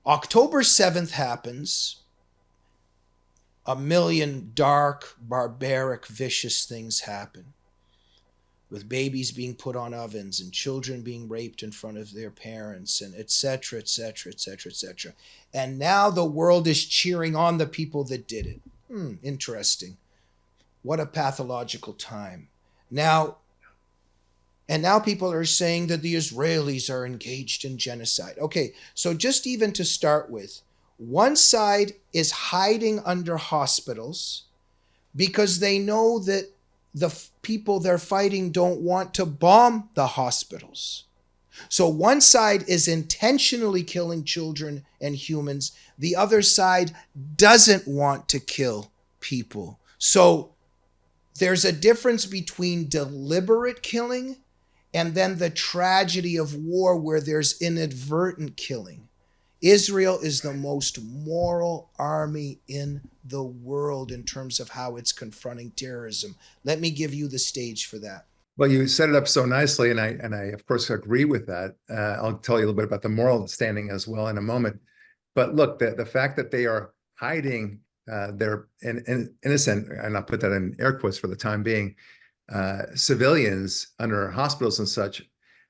October 7th happens. A million dark, barbaric, vicious things happen, with babies being put on ovens and children being raped in front of their parents, and etc., etc., etc., etc. And now the world is cheering on the people that did it. Interesting. What a pathological time. Now, and now people are saying that the Israelis are engaged in genocide. Okay, so just even to start with, one side is hiding under hospitals because they know that the people they're fighting don't want to bomb the hospitals. So one side is intentionally killing children and humans. The other side doesn't want to kill people. So there's a difference between deliberate killing and then the tragedy of war where there's inadvertent killing. Israel is the most moral army in the world in terms of how it's confronting terrorism. Let me give you the stage for that. Well, you set it up so nicely, and I of course agree with that. I'll tell you a little bit about the moral standing as well in a moment. But look, the fact that they are hiding their innocent, and I'll put that in air quotes for the time being, civilians under hospitals and such,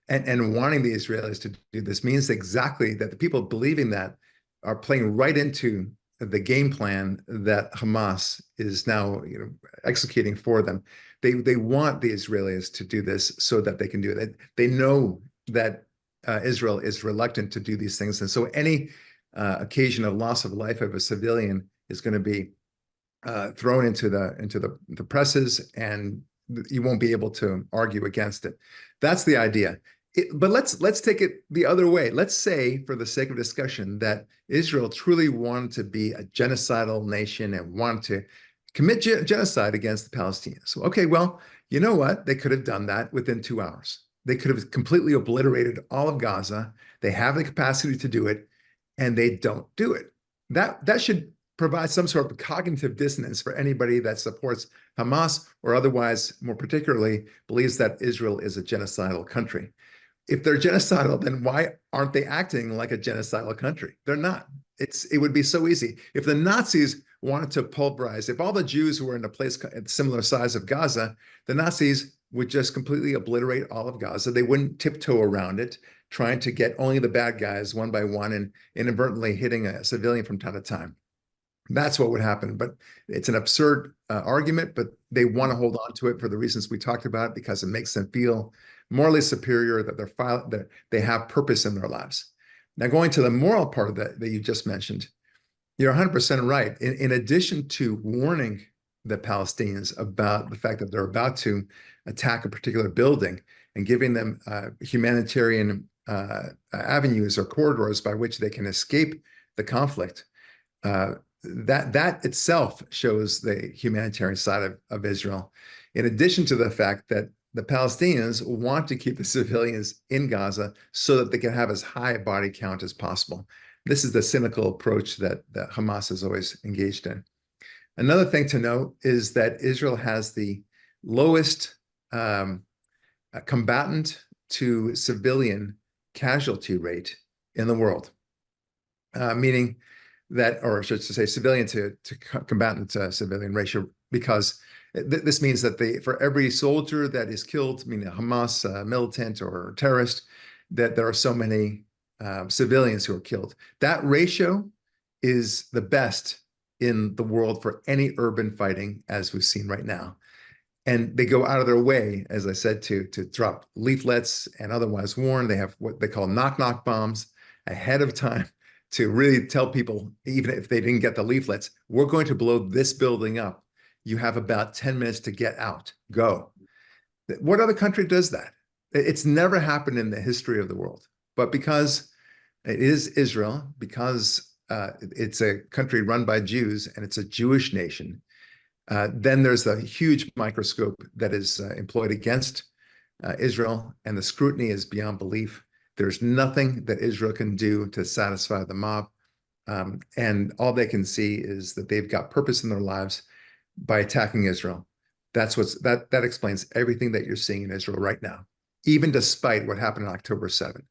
and wanting the Israelis to do this means exactly that the people believing that are playing right into the game plan that Hamas is now, executing for them. They want the Israelis to do this so that they can do it. They know that Israel is reluctant to do these things, and so any occasion of loss of life of a civilian is going to be thrown into the presses, and you won't be able to argue against it. That's the idea. But let's take it the other way. Let's say, for the sake of discussion, that Israel truly wanted to be a genocidal nation and wanted to commit genocide against the Palestinians. Okay, well, you know what? They could have done that within 2 hours. They could have completely obliterated all of Gaza. They have the capacity to do it, and they don't do it. That should provide some sort of cognitive dissonance for anybody that supports Hamas or otherwise, more particularly, believes that Israel is a genocidal country. If they're genocidal, then why aren't they acting like a genocidal country? They're not. It would be so easy. If the Nazis wanted to pulverize, if all the Jews were in a place similar size of Gaza, the Nazis would just completely obliterate all of Gaza. They wouldn't tiptoe around it, trying to get only the bad guys one by one and inadvertently hitting a civilian from time to time. That's what would happen. But it's an absurd argument, but they want to hold on to it for the reasons we talked about, because it makes them feel morally superior, that that they have purpose in their lives. Now, going to the moral part of that you just mentioned, you're 100% right. In addition to warning the Palestinians about the fact that they're about to attack a particular building and giving them humanitarian avenues or corridors by which they can escape the conflict, that itself shows the humanitarian side of Israel. In addition to the fact that the Palestinians want to keep the civilians in Gaza so that they can have as high a body count as possible. This is the cynical approach that Hamas has always engaged in. Another thing to note is that Israel has the lowest combatant to civilian casualty rate in the world, meaning that, or I should say, civilian to combatant to civilian ratio, because this means that for every soldier that is killed, meaning a Hamas militant or terrorist, that there are so many civilians who are killed. That ratio is the best in the world for any urban fighting, as we've seen right now. And they go out of their way, as I said, to drop leaflets and otherwise warn. They have what they call knock-knock bombs ahead of time to really tell people, even if they didn't get the leaflets, we're going to blow this building up. You have about 10 minutes to get out. Go. What other country does that? It's never happened in the history of the world. But because it is Israel, because it's a country run by Jews and it's a Jewish nation, then there's a huge microscope that is employed against Israel, and the scrutiny is beyond belief. There's nothing that Israel can do to satisfy the mob. And all they can see is that they've got purpose in their lives by attacking Israel. That explains everything that you're seeing in Israel right now, even despite what happened on October 7th.